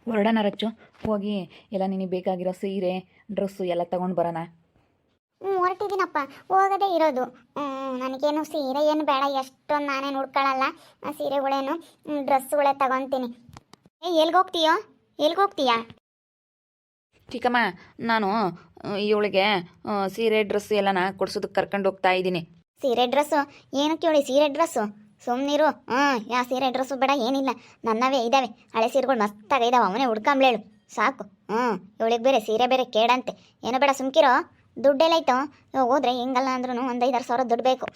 ಹೊರಡೋಣ ರಚ್ಚು. ಹೋಗಿ ಎಲ್ಲ ನಿನಗೆ ಬೇಕಾಗಿರೋ ಸೀರೆ ಡ್ರೆಸ್ಸು ಎಲ್ಲ ತಗೊಂಡು ಬರೋಣ. ಹೊರಟಿದ್ದೀನಪ್ಪ, ಹೋಗೋದೇ ಇರೋದು. ನನಗೇನು ಸೀರೆ ಏನು ಬೇಡ, ಎಷ್ಟೊಂದು ನಾನೇನು ಹುಡ್ಕೊಳ್ಳಲ್ಲ. ಸೀರೆಗಳೇನು ಡ್ರೆಸ್ಸುಗಳೇ ತಗೊತೀನಿ. ಎಲ್ಗೋಗ್ತೀಯೋ? ಎಲ್ಗೋಗ್ತೀಯಾ? ಚಿಕ್ಕಮ್ಮ, ನಾನು ಇವಳಿಗೆ ಸೀರೆ ಡ್ರೆಸ್ ಎಲ್ಲನ ಕೊಡ್ಸೋದಕ್ಕೆ ಕರ್ಕೊಂಡು ಹೋಗ್ತಾ ಇದ್ದೀನಿ. ಸೀರೆ ಡ್ರೆಸ್ಸು ಏನಕ್ಕೆ ಹೇಳಿ? ಸೀರೆ ಡ್ರೆಸ್ಸು ಸುಮ್ಮನಿರು. ಯಾ ಸೀರೆ ಡ್ರೆಸ್ಸು ಬೇಡ, ಏನಿಲ್ಲ, ನನ್ನವೇ ಇದ್ದಾವೆ. ಹಳೆ ಸೀರೆಗಳು ಮಸ್ತಾಗಿದ್ದಾವೆ, ಅವನೇ ಹುಡ್ಕೊಂಬ್ಲೇಳು ಸಾಕು. ಇವಳಿಗೆ ಬೇರೆ ಸೀರೆ ಬೇರೆ ಕೇಡಂತೆ. ಏನೋ ಬೇಡ, ಸುಮ್ಕಿರೋ. ದುಡ್ಡೆಲ್ಲೈತೋ? ಇವಾಗ ಹೋದ್ರೆ ಹೆಂಗಲ್ಲ ಅಂದ್ರೂ ಒಂದು 5,000-6,000 ದುಡ್ಡು ಬೇಕು.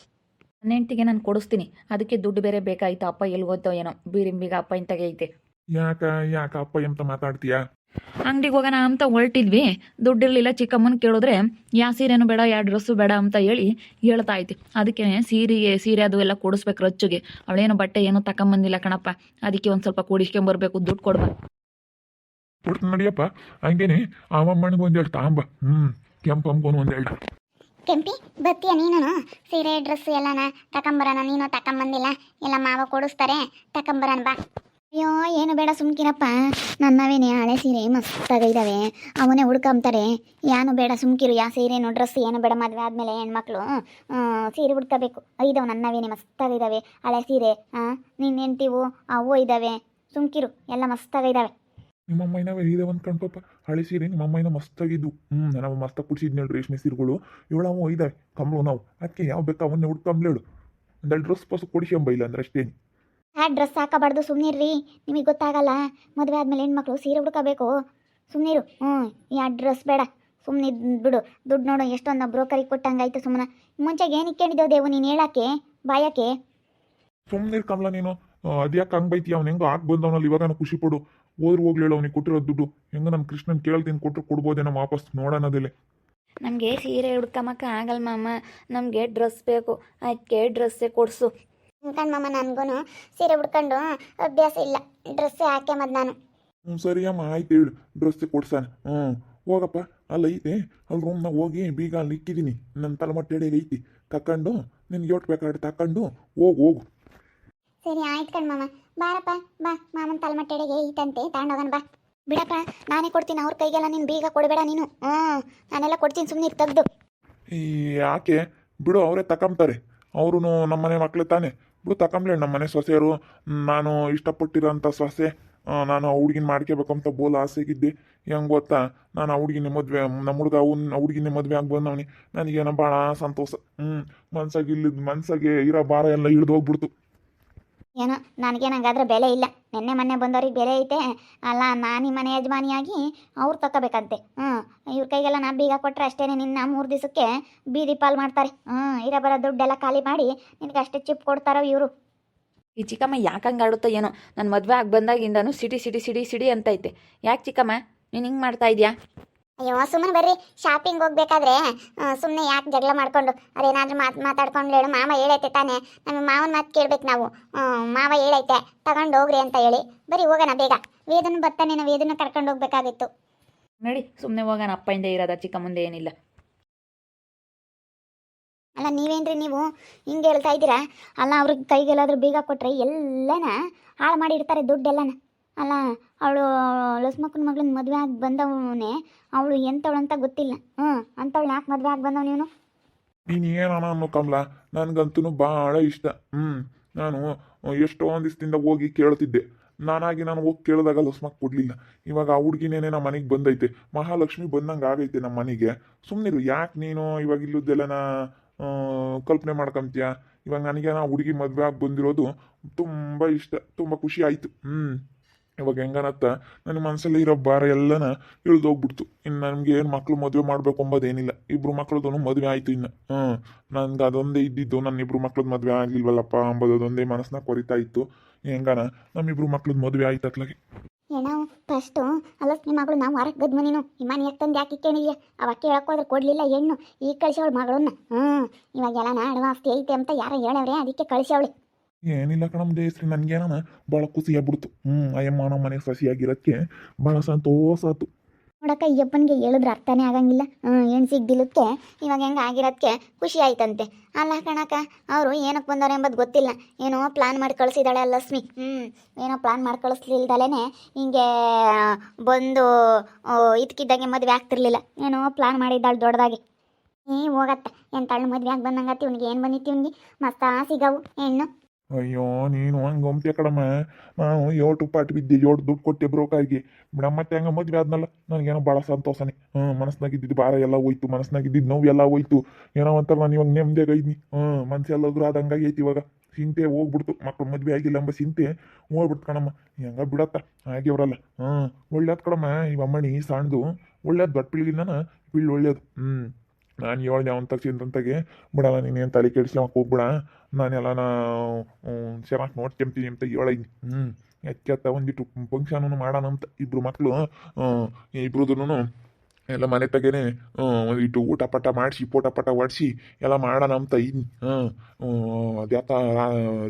ನನ್ನ ಹೆಂಡ್ತಿಗೆ ನಾನು ಕೊಡಿಸ್ತೀನಿ, ಅದಕ್ಕೆ ದುಡ್ಡು ಬೇರೆ ಬೇಕಾಯ್ತು. ಅಪ್ಪ ಎಲ್ಗೋತೋ ಏನೋ, ಬೀರಿಂಬಿಗ ಅಪ್ಪ ಇಂತಾಗೆ ಐತೆ. ಯಾಕ ಅಪ್ಪ ಎಂತ ಮಾತಾಡ್ತೀಯಾ? ಅಂಗಡಿಗೆ ಹೋಗೋಣ ಅಂತ ಹೊರಟಿದ್ವಿ, ದುಡ್ಡಿರಲಿಲ್ಲ. ಚಿಕ್ಕಮ್ಮನ ಕೇಳಿದ್ರೆ ಯಾ ಸೀರೆನೂ ಬೇಡ, ಯಾ ಡ್ರೆಸ್ಸು ಬೇಡ ಅಂತ ಹೇಳ್ತಾ ಐತಿ. ಅದಕ್ಕೆ ಸೀರೆ ಅದು ಎಲ್ಲ ಕೊಡಿಸ್ಬೇಕು ರಚ್ಚುಗೆ. ಅವಳೇನು ಬಟ್ಟೆ ಏನೂ ತಗೊಂಬಂದಿಲ್ಲ ಕಣಪ್ಪ, ಅದಕ್ಕೆ ಒಂದು ಸ್ವಲ್ಪ ಕೂಡಿಸ್ಕೊಂಬರ್ಬೇಕು. ದುಡ್ಡು ಕೊಡ್ಬಾ. ಕೊಡ್ತೀನಿ ನಡಿಯಪ್ಪ. ಹಂಗೇನೆ ಅವಮ್ಮನಿಗೆ ಒಂದೆರಡು ತಾಂಬ. ಕೆಂಪಮ್ಮಗೂ ಒಂದೆರಡು. ಕೆಂಪಿ, ಬತ್ತೀಯ ನೀನು? ಸೀರೆ ಡ್ರೆಸ್ ಎಲ್ಲನ ತಗೊಂಬರೋಣ. ನೀನು ತಗೊಂಬಂದಿಲ್ಲ, ಎಲ್ಲ ಮಾವ ಕೊಡಿಸ್ತಾರೆ, ತಗೊಂಬರೋಣ ಬಾ. ಅಯ್ಯೋ ಏನು ಬೇಡ, ಸುಮ್ಕಿರಪ್ಪ. ನನ್ನವೇನೆ ಹಳೆ ಸೀರೆ ಮಸ್ತಾಗಿದ್ದಾವೆ, ಅವನೇ ಹುಡ್ಕೊಂತಾರೆ. ಏನು ಬೇಡ, ಸುಮ್ಕಿರು. ಯಾ ಸೀರೆನೋ ಡ್ರೆಸ್ ಏನು ಬೇಡ. ಮದುವೆ ಆದಮೇಲೆ ಹೆಣ್ಮಕ್ಳು ಸೀರೆ ಹುಡ್ಕೋಬೇಕು. ಇದಾವೆ ನನ್ನವೇನೆ ಮಸ್ತಾಗಿದ್ದಾವೆ ಹಳೆ ಸೀರೆ. ನಿನ್ನ ಹೆಂಡ್ತಿವು ಅವು ಇದ್ದಾವೆ. ಸುಮ್ಕಿರು, ಎಲ್ಲ ಮಸ್ತಾಗಿದ್ದಾವೆ. ನಿಮ್ಮಮ್ಮ ಏನವ ಇದೆ ಒಂದು ಕಣ್ಪಪ್ಪ. ಹಳೆ ಸೀರೆ ನಿಮ್ಮಮ್ಮ ಮಸ್ತಾಗಿದ್ದು. ನಾವು ಮಸ್ತಾಗಿ ಕುಡಿಸಿದ್ನೇಳು ರೇಷ್ಮೆ ಸೀರೆಗಳು. ಇವಳವು ಒಯ್ದಾವೆ ಕಂಬಳು. ನಾವು ಅದಕ್ಕೆ ಯಾವ ಬೇಕು ಅವನ್ನೇ ಹುಡ್ಕೊಂಬ್ಲೇಳು. ಒಂದೆರಡು ಡ್ರೆಸ್ ಪಸ್ ಕೊಡಿಸ್ಕೊಂಬ, ಇಲ್ಲ ಅಂದ್ರೆ ಅಷ್ಟೇನು. ಡ್ರೆಸ್ ಹಾಕಬಾರ್ದು, ಸುಮ್ಮನಿರ್ರಿ. ನಿಮಗೆ ಗೊತ್ತಾಗಲ್ಲ, ಮದುವೆ ಆದಮೇಲೆ ಹೆಣ್ಮಕ್ಳು ಸೀರೆ ಹುಡ್ಕೋಬೇಕು. ಸುಮ್ಮನಿರು. ಯಾ ಡ್ರೆಸ್ ಬೇಡ, ಸುಮ್ಮನೆ ಬಿಡು. ದುಡ್ಡು ನೋಡು, ಎಷ್ಟೊಂದು ಬ್ರೋಕರಿಗೆ ಕೊಟ್ಟಂಗಾಯ್ತು. ಸುಮ್ಮನೆ ಮುಂಚೆಗೆ ಏನಕ್ಕೆ ಕೇಳಿದ್ದೇವು ದೇವು ನೀನು ಹೇಳಕ್ಕೆ ಬಾಯಕ್ಕೆ? ಸುಮ್ಮನೆ ಕಮಲ ನೀನು. ಅದ್ಯಾಕೆ ಹಂಗೆ ಬೈತಿ? ಅವ್ನು ಹೆಂಗೋ ಹಾಕಿ ಬಂದವನಲ್ಲಿ. ಇವಾಗ ನಾನು ಖುಷಿ ಪಡು. ಹೋದ್ರೆ ಹೋಗ್ಲೇಳು, ಅವ್ನಿಗೆ ಕೊಟ್ಟಿರೋ ದುಡ್ಡು ಹೆಂಗೆ ನಾನು ಕೃಷ್ಣನ್ ಕೇಳ್ತೀನಿ, ಕೊಟ್ಟರು ಕೊಡ್ಬೋದೇನೋ ವಾಪಸ್, ನೋಡೋಣದಿಲ್ಲ. ನಮಗೆ ಸೀರೆ ಹುಡ್ಕೊಂಬಕ್ಕ ಆಗಲ್ಲ ಮಾಮ, ನಮಗೆ ಡ್ರೆಸ್ ಬೇಕು. ಅದಕ್ಕೆ ಡ್ರೆಸ್ಸೇ ಕೊಡಿಸು. ಕಣ್ಮಮ್ಮ, ನನಗೂ ಸೀರೆ ಉಡ್ಕೊಂಡು ಅಭ್ಯಾಸ ಇಲ್ಲ. ಡ್ರೆಸ್ಸೇ ಹಾಕ್ಯಮದ್ ನಾನು. ಸರಿ ಅಮ್ಮ, ಆಯ್ತು ಹೇಳು. ಡ್ರೆಸ್ ಕೊಡ್ಸಾನ. ಹೋಗಪ್ಪ. ಅಲ್ಲಿ ಐತೆ, ಅಲ್ಲಿ ರೂಮ್ನಾಗ ಹೋಗಿ ಬೀಗ ಅಲ್ಲಿ ಇಕ್ಕಿದ್ದೀನಿ. ನನ್ನ ತಲೆಮಟ್ಟೆಡೆಗೆ ಐತಿ. ತಕೊಂಡು ನಿನ್ಗೆ ಯೋಟ್ ಬೇಕಾದ್ರೆ ತಕೊಂಡು ಹೋಗು. ಸರಿ ಆಯ್ತು ಕಣ್ಮಮ್ಮ, ಬಾರಪ್ಪ ಬಾ. ಮಾಮನ ತಲೆಮಟ್ಟೆಡೆಗೆ ಐತಂತೆ, ತಗೊಂಡೋಗೋಣ ಬಾ. ಬಿಡಪ್ಪ, ನಾನೇ ಕೊಡ್ತೀನಿ. ಅವ್ರ ಕೈಗೆಲ್ಲ ನೀನು ಬೀಗ ಕೊಡಬೇಡ ನೀನು. ನಾನೆಲ್ಲ ಕೊಡ್ತೀನಿ, ಸುಮ್ಮನೆ ತೆಗ್ದು. ಈ ಯಾಕೆ ಬಿಡು, ಅವರೇ ತಕೊಂತಾರೆ. ಅವರು ನಮ್ಮನೆ ಮಕ್ಕಳೇ ತಾನೆ. ಬಿಡು, ತಕೊಂಬ್ಲೇಳು. ನಮ್ಮನೆ ಸೊಸೆಯರು, ನಾನು ಇಷ್ಟಪಟ್ಟಿರೋಂಥ ಸೊಸೆ. ನಾನು ಆ ಹುಡುಗಿನ ಮಾಡ್ಕೋಬೇಕಂತ ಬೋಲ್ ಆಸೆಗಿದ್ದೆ. ಹೆಂಗೆ ಗೊತ್ತಾ, ನಾನು ಆ ಹುಡುಗಿನ ಮದುವೆ, ನಮ್ಮ ಹುಡುಗ ಆ ಹುಡುಗಿನ ಮದುವೆ ಆಗಿ ಬಂದವನಿ. ನನಗೇನೋ ಭಾಳ ಸಂತೋಷ. ಮನ್ಸಾಗೆ ಇರೋ ಭಾರ ಎಲ್ಲ ಇಳಿದು ಹೋಗ್ಬಿಡ್ತು. ಏನೋ ನನಗೇನಂಗಾದ್ರೆ ಬೆಲೆ ಇಲ್ಲ. ಮೊನ್ನೆ ಬಂದವ್ರಿಗೆ ಬೆಲೆ ಐತೆ ಅಲ್ಲ. ನಾನು ಮನೆ ಯಜಮಾನಿಯಾಗಿ ಅವ್ರು ತಗೋಬೇಕಂತೆ. ಇವ್ರ ಕೈಗೆಲ್ಲ ನಾ ಬೀಗ ಕೊಟ್ಟರೆ ಅಷ್ಟೇ, ನಿನ್ನ 3 ದಿವಸಕ್ಕೆ ಬೀದಿ ಪಾಲು ಮಾಡ್ತಾರೆ. ಇರೋ ಬರೋ ದುಡ್ಡೆಲ್ಲ ಖಾಲಿ ಮಾಡಿ ನಿನಗೆ ಅಷ್ಟೇ ಚಿಪ್ ಕೊಡ್ತಾರೋ ಇವರು. ಈ ಚಿಕ್ಕಮ್ಮ ಯಾಕಂಗೆ ಆಡುತ್ತೋ ಏನೋ, ನನ್ನ ಮದುವೆ ಆಗಿ ಬಂದಾಗಿಂದನೂ ಸಿಡಿ ಅಂತೈತೆ. ಯಾಕೆ ಚಿಕ್ಕಮ್ಮ ನೀನು ಹಿಂಗೆ ಮಾಡ್ತಾ ಇದೆಯಾ? ಅಯ್ಯೋ ಸುಮ್ಮನೆ ಬರ್ರಿ. ಶಾಪಿಂಗ್ ಹೋಗ್ಬೇಕಾದ್ರೆ ಸುಮ್ಮನೆ ಯಾಕೆ ಜಗಳ ಮಾಡ್ಕೊಂಡು ಅದೇನಾದ್ರೂ ಮಾತಾಡ್ಕೊಂಡು ಹೇಳು. ಮಾವ ಹೇಳೈತೆ ತಾನೇ, ನಮ್ಮ ಮಾವನ ಮಾತು ಕೇಳ್ಬೇಕು ನಾವು. ಮಾವ ಹೇಳೈತೆ ತಗೊಂಡು ಹೋಗ್ರಿ ಅಂತ ಹೇಳಿ. ಬರೀ ಹೋಗೋಣ ಬೇಗ. ವೇದನ ಬರ್ತಾನೆ, ನಾವು ವೇದನ ಕರ್ಕೊಂಡು ಹೋಗ್ಬೇಕಾಗಿತ್ತು. ನೋಡಿ, ಸುಮ್ಮನೆ ಹೋಗೋಣ. ಅಪ್ಪಯಿಂದ ಇರೋದ ಚಿಕ್ಕ ಮುಂದೆ ಏನಿಲ್ಲ. ಅಲ್ಲ ನೀವೇನ್ರಿ ನೀವು ಹಿಂಗೆ ಹೇಳ್ತಾ ಇದ್ದೀರಾ? ಅಲ್ಲ ಅವ್ರಿಗೆ ಕೈಗೆಲ್ಲಾದ್ರೂ ಬೀಗ ಕೊಟ್ಟರೆ ಎಲ್ಲನ ಹಾಳು ಮಾಡಿರ್ತಾರೆ ದುಡ್ಡೆಲ್ಲನ. ಅಲ್ಲ ಅವಳು ಲಸ್ಮಕ್ಕನ ಮಗಳನ್ನ ಮದುವೆ ಆಗಿ ಬಂದವನೇ, ಅವಳು ಎಂಥವಳು ಅಂತ ಗೊತ್ತಿಲ್ಲ. ಅಂಥವಳು ಯಾಕೆ ಮದುವೆ ಆಗಿ ಬಂದವ ನೀನು? ನೀನು ಏನೋ ಅನ್ನೋ ಕಮಲ, ನನಗಂತೂ ಭಾಳ ಇಷ್ಟ. ನಾನು ಎಷ್ಟೊಂದು ದಿವಸದಿಂದ ಹೋಗಿ ಕೇಳ್ತಿದ್ದೆ. ನಾನು ಹೋಗಿ ಕೇಳಿದಾಗ ಲಸ್ಮಕ್ ಕೊಡಲಿಲ್ಲ. ಇವಾಗ ಆ ಹುಡುಗಿನೇನೆ ನಮ್ಮ ಮನೆಗೆ ಬಂದೈತೆ. ಮಹಾಲಕ್ಷ್ಮಿ ಬಂದಂಗೆ ಆಗೈತೆ ನಮ್ಮ ಮನೆಗೆ. ಸುಮ್ಮನಿರು. ಯಾಕೆ ನೀನು ಇವಾಗ ಇಲ್ಲದೆಲ್ಲನ ಕಲ್ಪನೆ ಮಾಡ್ಕೊಂತೀಯ? ಇವಾಗ ನನಗೆ ಆ ಹುಡುಗಿ ಮದುವೆ ಆಗಿ ಬಂದಿರೋದು ತುಂಬ ಇಷ್ಟ, ತುಂಬ ಖುಷಿ ಆಯಿತು. ಇವಾಗ ಹೆಂಗನತ್ತ ನನ್ನ ಮನಸ್ಸಲ್ಲಿ ಇರೋ ಭಾರ ಎಲ್ಲನ ಇಳಿದೋಗ್ಬಿಡ್ತು. ಇನ್ನು ನನಗೆ ಏನು ಮಕ್ಕಳು ಮದುವೆ ಮಾಡಬೇಕು ಅಂಬೋದೇನಿಲ್ಲ. ಇಬ್ಬರು ಮಕ್ಕಳದೂ ಮದುವೆ ಆಯಿತು. ಇನ್ನು ನನಗೆ ಅದೊಂದೇ ಇದ್ದಿದ್ದು, ನನ್ನ ಇಬ್ಬರು ಮಕ್ಳದ್ದು ಮದುವೆ ಆಗಲಿಲ್ವಲ್ಲಪ್ಪ ಅಂಬೋದು ಅದೊಂದೇ ಮನಸ್ಸನ್ನ ಕೊರಿತಾ ಇತ್ತು. ಹೆಂಗನ ನಮ್ಮಿಬ್ರು ಮಕ್ಳದ್ದು ಮದುವೆ ಆಯ್ತು ಅತ್ಲಾಗೆ. ಏನೋ ಫಸ್ಟು ಅಲಸ್ಮಿ ಮಗಳು ನಾವು ಹೊರಗೆ ಗದ್ಮ ನೀನು ಇಮಾನಿ ಯಾಕಂದು ಯಾಕೆ ಕೇಳಿದ್ಯಾ? ಅವ ಕೇಳೋಕ್ಕೋದ್ರೆ ಕೊಡಲಿಲ್ಲ ಹೆಣ್ಣು. ಈಗ ಕಳಿಸವಳು ಮಗಳನ್ನ. ಇವಾಗೆಲ್ಲ ಅಡ್ವಾನ್ಸ್ ಐತೆ ಅಂತ ಯಾರೋ ಹೇಳವ್ರೆ, ಅದಕ್ಕೆ ಕಳಿಸವಳು. ಏನಿಲ್ಲ ಕಣಮ್ ಜಯಶ್ರೀ, ನನಗೇನ ಭಾಳ ಖುಷಿ ಆಗ್ಬಿಡ್ತು. ಅಯ್ಯಮ್ಮ ನಮ್ಮ ಮನೆಗೆ ಸಸಿಯಾಗಿರೋಕ್ಕೆ ಭಾಳ ಸಂತೋಷ ಆಯ್ತು. ನೋಡಕ್ಕ ಅಯ್ಯಪ್ಪನಿಗೆ ಹೇಳಿದ್ರೆ ಅರ್ಥನೇ ಆಗಂಗಿಲ್ಲ. ಹೆಣ್ಣು ಸಿಗ್ದಿಲ್ಲಕ್ಕೆ ಇವಾಗ ಹೆಂಗೆ ಆಗಿರೋದಕ್ಕೆ ಖುಷಿ ಆಯ್ತಂತೆ. ಅಲ್ಲ ಕಣಕ್ಕ, ಅವರು ಏನಕ್ಕೆ ಬಂದವ್ರೆ ಎಂಬುದು ಗೊತ್ತಿಲ್ಲ. ಏನೋ ಪ್ಲಾನ್ ಮಾಡಿ ಕಳಿಸಿದಾಳೆ ಲಕ್ಷ್ಮಿ. ಏನೋ ಪ್ಲಾನ್ ಮಾಡಿ ಕಳಿಸ್ಲಿಲ್ದಲೇ ಹಿಂಗೆ ಬಂದು ಇದಕ್ಕಿದ್ದಂಗೆ ಮದುವೆ ಆಗ್ತಿರ್ಲಿಲ್ಲ. ಏನೋ ಪ್ಲಾನ್ ಮಾಡಿದ್ದಾಳೆ ದೊಡ್ಡದಾಗಿ. ಹೋಗತ್ತ ಎಂತಾಳು ಮದುವೆ ಆಗಿ ಬಂದಂಗತ್ತಿ. ಇವ್ನಿಗೆ ಏನು ಬಂದಿತ್ತು, ಇವ್ನಿಗೆ ಮಸ್ತ ಸಿಗವು ಹೆಣ್ಣು. ಅಯ್ಯೋ ನೀನು ಹಂಗೆ ಅಂತ್ಯ ಕಡಮ್ಮ. ನಾನು ಏಟು ಪಾಟ್ ಬಿದ್ದೆ, ಏಟು ದುಡ್ಡು ಕೊಟ್ಟೆ ಬ್ರೋಕರ್ಗೆ ಬಿಡಮ್ಮ. ಮತ್ತೆ ಹಂಗೆ ಮದುವೆ ಆದ್ನಲ್ಲ, ನನಗೇನೋ ಭಾಳ ಸಂತೋಷನೇ. ಮನಸ್ನಾಗಿದ್ದಿದ್ದು ಭಾರ ಎಲ್ಲ ಹೋಯ್ತು, ಮನಸ್ನಾಗಿದ್ದಿದ್ದು ನೋವು ಎಲ್ಲ ಹೋಯ್ತು. ಏನೋ ಒಂಥರ ನಾನು ಇವಾಗ ನೆಮ್ಮದಿಯಾಗ ಇದ್ನಿ. ಮನಸ್ಸೆಲ್ಲದ್ರು ಆದಂಗಾಗಿ ಐತಿ. ಇವಾಗ ಚಿಂತೆ ಹೋಗ್ಬಿಡ್ತು, ಮಕ್ಳು ಮದುವೆ ಆಗಿಲ್ಲ ಎಂಬ ಚಿಂತೆ ಹೋಗ್ಬಿಡ್ತು ಕಣಮ್ಮ. ಹೆಂಗ ಬಿಡತ್ತ ಆಗ್ಯವ್ರಲ್ಲ. ಒಳ್ಳೇದು ಕಣಮ್ಮ. ಇವಮ್ಮಣಿ ಸಣ್ಣದು ಒಳ್ಳೇದು, ದೊಡ್ಡ ಪಿಳ್ಗಿನ ಪಿಳ್ಳು ಒಳ್ಳೇದು. ನಾನು ಹೇಳ್ದೆ ಅವನ ತಕ್ಷಿಂತಂತಾಗೆ ಬಿಡಲ್ಲ, ನೀನೇನು ತಲೆ ಕೆಡಿಸ್ಕೊಳಕ್ಕೆ ಹೋಗ್ಬಿಡ, ನಾನೆಲ್ಲ ಚೆನ್ನಾಗಿ ನೋಡ್ಕೊಂತೀನಿ ಅಂತ ಹೇಳಿದ್ನಿ. ಎಚ್ಚತ್ತ ಒಂದಿಟ್ಟು ಫಂಕ್ಷನು ಮಾಡೋಣ ಅಂತ. ಇಬ್ರು ಮಕ್ಕಳು ಇಬ್ರದೂ ಎಲ್ಲ ಮನೆ ತಗೇನೆ ಒಂದಿಟ್ಟು ಊಟ ಪಟ ಮಾಡಿಸಿ ಪೋಟ ಪಟ ಹೊಡ್ಸಿ ಎಲ್ಲ ಮಾಡೋಣ ಅಂತ ಇದ್ನಿ. ಅದ್ಯಾತ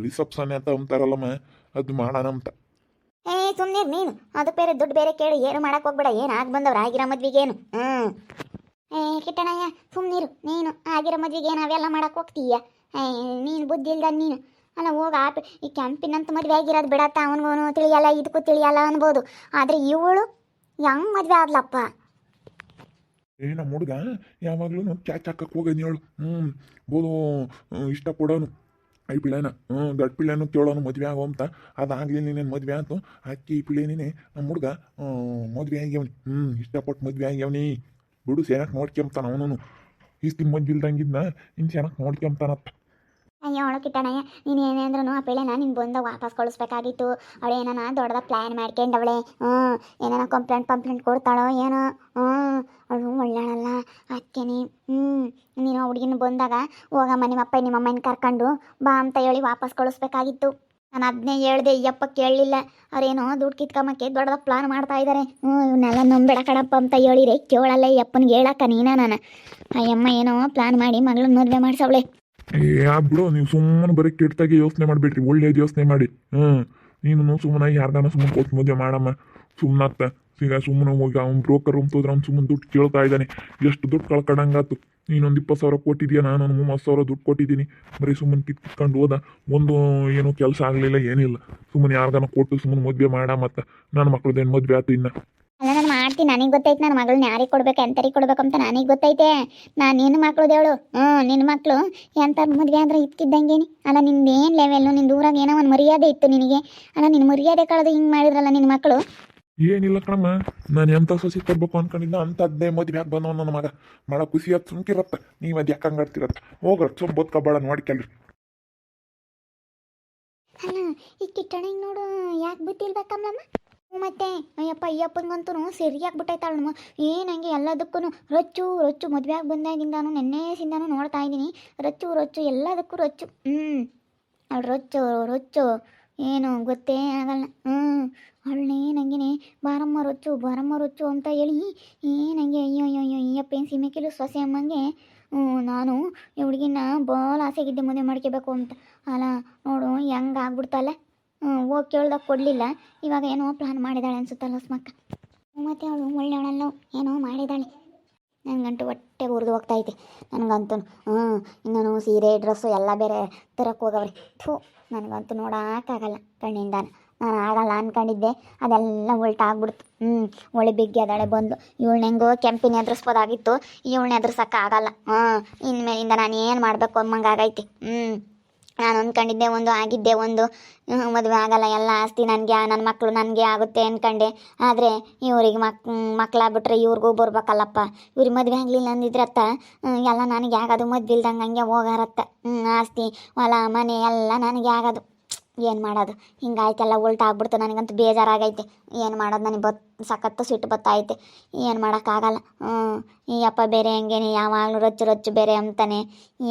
ರಿಸೆಪ್ಷನ್ ಅಂತ ಅಂತಾರಲ್ಲಮ್ಮ, ಅದು ಮಾಡೋಣ ಅಂತ. ಸುಮ್ಮನೆ ನೀನು ಅದು ಬೇರೆ ದುಡ್ಡು ಬೇರೆ ಕೇಳಿ ಏನು ಮಾಡಕ್ಕೆ ಹೋಗ್ಬೇಡ. ಏನು ಆಗಿ ಬಂದವ್ರು ಆಗಿರೋ ಮದ್ವಿಗೇನು. ಕಿಟ್ಟಣಯ್ಯ ಸುಮ್ಮನಿರು ನೀನು. ಆಗಿರೋ ಮದ್ವೆಗೆ ಏನು ಅವೆಲ್ಲ ಮಾಡಕ್ಕೆ ಹೋಗ್ತೀಯ? ನೀನು ಬುದ್ಧಿ ಇಲ್ದ ನೀನು. ಅಲ್ಲ ಹೋಗ ಈ ಕ್ಯಾಂಪಿನಂತ ಮದುವೆ ಆಗಿರೋದು ಬಿಡತ್ತ. ಅವನಿಗೂ ತಿಳಿಯಲ್ಲ, ಇದಕ್ಕೂ ತಿಳಿಯಲ್ಲ ಅನ್ಬೋದು. ಆದರೆ ಇವಳು ಹೆಂಗೆ ಮದುವೆ ಆದ್ಲಪ್ಪ. ನಮ್ಮ ಹುಡುಗ ಯಾವಾಗಲೂ ಕ್ಯಾಚ್ ಹಾಕಕ್ಕೆ ಹೋಗೋದು ಹೇಳು. ಬೋದು ಇಷ್ಟಪಡೋನು ಈ ಪಿಳ್ಳೆನ. ದೊಡ್ಡ ಪಿಳ್ಳೆನೂ ಕೇಳೋನು ಮದುವೆ ಆಗೋ ಅಂತ. ಅದಾಗಲಿ ನೀನೇನು ಮದುವೆ ಆಯ್ತು ಅಕ್ಕಿ ಈ ಪಿಳ್ಳೆನೇ ನಮ್ಮ ಹುಡುಗ ಮದುವೆ ಆಗ್ಯವನಿ. ಇಷ್ಟಪಟ್ಟು ಮದುವೆ ಆಗ್ಯವನಿ. ಬಿಡು, ಚೆನ್ನಾಗಿ ನೋಡ್ಕೊಂತಾನ ಅವನು. ಇಷ್ಟಿನ ಮದುವೆ ಇಲ್ದಂಗಿದ್ನ ಇನ್ನು ಚೆನ್ನಾಗಿ ನೋಡ್ಕೊಂತಾನತ್ತ. ಅಯ್ಯೋ ಅವಳು ಕಿಟ್ಟಣಯ್ಯ, ನೀನು ಏನೇ ಅಂದ್ರೂ ಆ ಪಿಳ್ಳೆನ ನೀನು ಬಂದಾಗ ವಾಪಸ್ ಕಳಿಸ್ಬೇಕಾಗಿತ್ತು. ಅವಳು ಏನಾನ ದೊಡ್ಡದಾಗ ಪ್ಲ್ಯಾನ್ ಮಾಡ್ಕೊಂಡವಳೆ. ಏನಾನ ಕಂಪ್ಲೇಂಟ್ ಕೊಡ್ತಾಳೋ ಏನೋ. ಅವಳು ಒಳ್ಳೆಯಲ್ಲ ಅದಕ್ಕೇನೆ. ನೀನು ಹುಡುಗಿನ ಬಂದಾಗ ಹೋಗಮ್ಮ ನಿಮ್ಮಪ್ಪ ನಿಮ್ಮಮ್ಮನ ಕರ್ಕೊಂಡು ಬಾ ಅಂತ ಹೇಳಿ ವಾಪಸ್ ಕಳಿಸ್ಬೇಕಾಗಿತ್ತು. ನಾನು ಅದನ್ನೇ ಹೇಳ್ದೆ, ಅಯ್ಯಪ್ಪ ಕೇಳಲಿಲ್ಲ. ಅವ್ರೇನೋ ದುಡ್ಡು ಕಿತ್ಕೊಂಬಕ್ಕೆ ದೊಡ್ಡದಾಗ ಪ್ಲಾನ್ ಮಾಡ್ತಾ ಇದ್ದಾರೆ. ಇವನ್ನೆಲ್ಲ ನಂಬೇಡ ಕಣಪ್ಪ ಅಂತ ಹೇಳಿರಿ ಕೇಳಲ್ಲ. ಅಪ್ಪನಿಗೆ ಹೇಳಕ್ಕ ನಾನು. ಅಯ್ಯಮ್ಮ ಏನೋ ಪ್ಲಾನ್ ಮಾಡಿ ಮಗಳನ್ನ ಮದುವೆ ಮಾಡಿಸವಳೆ. ಬಿಡು, ನೀವು ಸುಮ್ಮನೆ ಬರೀ ಕೆಟ್ಟದಾಗಿ ಯೋಚನೆ ಮಾಡಿಬಿಡ್ರಿ, ಒಳ್ಳೇದು ಯೋಚನೆ ಮಾಡಿ. ನೀನು ಸುಮ್ಮನೆ ಯಾರ್ದಾನ ಸುಮ್ಮನೆ ಕೊಟ್ಟು ಮದುವೆ ಮಾಡಮ್ಮ. ಸುಮ್ಮನಾಗ್ತ ಈಗ ಸುಮ್ಮನೆ ಹೋಗಿ ಅವ್ನು ಬ್ರೋಕರ್ ಹೋದ್ರೆ ಅವ್ನು ಸುಮ್ಮನೆ ದುಡ್ಡು ಕೇಳ್ತಾ ಇದ್ದಾನೆ. ಎಷ್ಟು ದುಡ್ಡು ಕಳ್ಕೊಂಡಂಗಾತು. ನೀನೊಂದು 20,000 ಕೊಟ್ಟಿದ್ಯಾ, ನಾನೊಂದು 30,000 ದುಡ್ಡು ಕೊಟ್ಟಿದ್ದೀನಿ. ಬರೀ ಸುಮ್ಮನೆ ಕಿತ್ಕೊಂಡು ಹೋದ. ಒಂದು ಏನೂ ಕೆಲಸ ಆಗಲಿಲ್ಲ, ಏನಿಲ್ಲ. ಸುಮ್ಮನೆ ಯಾರ್ದಾನ ಕೊಟ್ಟು ಸುಮ್ಮನೆ ಮದುವೆ ಮಾಡ. ಮತ್ತು ನನ್ನ ಮಕ್ಳದ್ದೇನು ಮದುವೆ ಆಯ್ತು ಇನ್ನು. ಅಲ್ಲ ನಾನು ಮಾಡ್ತೀನಿ, ನನಗೆ ಗೊತ್ತೈತೆ ನನ್ನ ಮಗಳನ್ನ ಯಾರಿಗೆ ಕೊಡ್ಬೇಕು ಎಂತರಿಗೆ ಕೊಡ್ಬೇಕು ಅಂತ ನನಗೆ ಗೊತ್ತೈತೆ. ನಾನು ನಿನ್ನ ಮಕ್ಳು ದೇವಳು. ನಿನ್ನ ಮಕ್ಕಳು ಎಂಥ ಮದುವೆ ಅಂದ್ರೆ ಇದ್ಕಿದ್ದಂಗೇನಿ. ಅಲ್ಲ ನಿಂದೇನು ಲೆವೆಲ್ಲು, ನಿನ್ನ ಊರಾಗ ಏನೋ ಒಂದು ಮರ್ಯಾದೆ ಇತ್ತು ನಿನಗೆ. ಅಲ್ಲ ನಿನ್ನ ಮರ್ಯಾದೆ ಕಳೆದು ಹಿಂಗೆ ಮಾಡಿದ್ರಲ್ಲ ನಿನ್ನ ಮಕ್ಕಳು. ಏನಿಲ್ಲ ಕಣಮ್ಮ, ನಾನು ಎಂಥ ಸೊಸಿ ತರಬೇಕು ಅನ್ಕೊಂಡಿದ್ದ ಅಂಥದ್ದೇ ಮದುವೆ ಆಗಿ ಬಂದವ ನನ್ನ ಮಗ. ಭಾಳ ಖುಷಿ ಆಯ್ತು. ಸುಮ್ಕಿರತ್ತ ನೀವು ಅದು ಯಾಕಂಗೆ ಆಡ್ತಿರತ್ತ. ಹೋಗ್ರ ಸುಮ್ ಬದುಕಬೇಡ ನೋಡ್ಕಲ್ರಿ. ಅಲ್ಲ ಈ ಕಿಟ್ಟಣ ನೋಡು ಯಾಕೆ ಬಿಟ್ಟಿಲ್ಬೇಕಮ್ಮಮ್ಮ. ಮತ್ತೆ ಅಯ್ಯಪ್ಪನಿಗಂತೂ ಸರಿಯಾಗ್ಬಿಟ್ಟೈತಾಳು. ಏನಂಗೆ ಎಲ್ಲದಕ್ಕೂ ರೊಚ್ಚು ಮದುವೆ ಆಗಿ ಬಂದಾಗಿಂದಾನು ನೆನ್ನೆಸಿಂದಾನು ನೋಡ್ತಾ ಇದ್ದೀನಿ. ರೊಚ್ಚು ಎಲ್ಲದಕ್ಕೂ ರೊಚ್ಚು. ಅವಳು ರೊಚ್ಚು ಏನು ಗೊತ್ತೇ ಆಗಲ್ಲ. ಅವಳನ್ನೇ ನಂಗೆ ಬಾರಮ್ಮ ರೊಚ್ಚು ಅಂತ ಹೇಳಿ ಏನಂಗೆ ಅಯ್ಯೋ ಅಯ್ಯಪ್ಪೇನು ಸೀಮೆಕಿಲು ಸೊಸೆ ಅಮ್ಮಂಗೆ ನಾನು ಈ ಹುಡುಗಿನ ಭಾಳ ಆಸೆಗಿದ್ದೆ ಮದುವೆ ಮಾಡ್ಕೋಬೇಕು ಅಂತ. ಅಲ್ಲ ನೋಡು ಹೆಂಗೆ ಆಗ್ಬಿಡ್ತಲ್ಲ. ಹೋಗಿ ಕೇಳ್ದಾಗ ಕೊಡಲಿಲ್ಲ. ಇವಾಗ ಏನೋ ಪ್ಲಾನ್ ಮಾಡಿದಾಳೆ ಅನ್ಸುತ್ತಲ್ಲ ಸ್ಮಕ್ಕ. ಮತ್ತು ಅವಳು ಒಳ್ಳೆಯವಳಲ್ಲ, ಏನೋ ಮಾಡಿದಾಳೆ. ನನಗಂತೂ ಹೊಟ್ಟೆ ಉರಿದು ಹೋಗ್ತೈತೆ ನನಗಂತೂ. ಇನ್ನೂ ಸೀರೆ ಡ್ರೆಸ್ಸು ಎಲ್ಲ ಬೇರೆ ತರಕ್ಕೆ ಹೋಗವ್ರಿ. ನನಗಂತೂ ನೋಡೋಕ್ಕಾಗಲ್ಲ ಕಣ್ಣಿಂದಾನ. ನಾನು ಆಗಲ್ಲ ಅಂದ್ಕೊಂಡಿದ್ದೆ, ಅದೆಲ್ಲ ಉಲ್ಟಾಗ್ಬಿಡ್ತು. ಒಳ್ಳೆ ಬಿಗ್ಗಿ ಅದಾಳೆ ಬಂದು. ಇವಳನ್ನ ಹೆಂಗೋ ಕೆಂಪಿನ ಎದುರಿಸ್ಬೋದಾಗಿತ್ತು, ಇವಳನ್ನ ಎದುರ್ಸೋಕ್ಕಾಗಲ್ಲ. ಇನ್ಮೇಲಿಂದ ನಾನು ಏನು ಮಾಡಬೇಕು ಅನ್ನಂಗಾಗೈತಿ. ನಾನು ಅಂದ್ಕೊಂಡಿದ್ದೆ ಒಂದು, ಆಗಿದ್ದೆ ಒಂದು. ಮದುವೆ ಆಗಲ್ಲ, ಎಲ್ಲ ಆಸ್ತಿ ನನಗೆ, ನನ್ನ ಮಕ್ಕಳು ನನಗೆ ಆಗುತ್ತೆ ಅಂದ್ಕೊಂಡೆ. ಆದರೆ ಇವ್ರಿಗೆ ಮಕ್ಕಳಾಗ್ಬಿಟ್ರೆ ಇವ್ರಿಗೂ ಬರ್ಬೇಕಲ್ಲಪ್ಪ. ಇವ್ರಿಗೆ ಮದುವೆ ಆಗಲಿಲ್ಲ ಅಂದಿದ್ರತ್ತ ಎಲ್ಲ ನನಗೆ ಆಗೋದು. ಮದುವೆ ಇಲ್ದಂಗೆ ಹಂಗೆ ಹೋಗಾರತ್ತ. ಆಸ್ತಿ ಹೊಲ ಮನೆ ಎಲ್ಲ ನನಗೆ ಆಗೋದು. ಏನು ಮಾಡೋದು, ಹಿಂಗಾಯ್ತೆಲ್ಲ ಉಲ್ಟಾಗ್ಬಿಡ್ತು. ನನಗಂತೂ ಬೇಜಾರಾಗೈತೆ. ಏನು ಮಾಡೋದು, ನನಗೆ ಸಖತ್ತು ಸಿಟ್ಟು ಬತ್ತೈತೆ. ಏನು ಮಾಡೋಕ್ಕಾಗಲ್ಲ. ಈ ಅಪ್ಪ ಬೇರೆ ಹಂಗೇನೆ ಯಾವಾಗಲೂ ರೊಚ್ಚು ಬೇರೆ ಅಂತಾನೆ.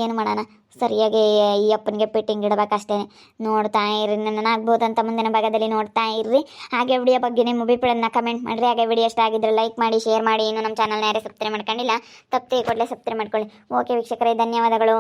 ಏನು ಮಾಡೋಣ, ಸರಿಯಾಗಿ ಈ ಅಪ್ಪನಿಗೆ ಪೆಟ್ಟಿಂಗ್ ಇಡಬೇಕಷ್ಟೇ. ನೋಡ್ತಾ ಇರ್ರಿ, ನನಗಾಗ್ಬೋದಂತ ಮುಂದಿನ ಭಾಗದಲ್ಲಿ ನೋಡ್ತಾ ಇರ್ರಿ. ಹಾಗೆ ವಿಡಿಯೋ ಬಗ್ಗೆ ನಿಮ್ಮ ಅಭಿಪ್ರಾಯನ ಕಮೆಂಟ್ ಮಾಡಿರಿ. ಹಾಗೆ ವಿಡಿಯೋ ಇಷ್ಟ ಆಗಿದ್ರೆ ಲೈಕ್ ಮಾಡಿ, ಶೇರ್ ಮಾಡಿ. ಇನ್ನು ನಮ್ಮ ಚಾನಲ್ನ ಯಾರೇ ಸಬ್ಸ್ಕ್ರೈಬ್ ಮಾಡ್ಕೊಂಡಿಲ್ಲ ತಪ್ಪೇ ಕೂಡಲೇ ಸಬ್ಸ್ಕ್ರೈಬ್ ಮಾಡ್ಕೊಳ್ಳಿ. ಓಕೆ ವೀಕ್ಷಕರೇ, ಧನ್ಯವಾದಗಳು.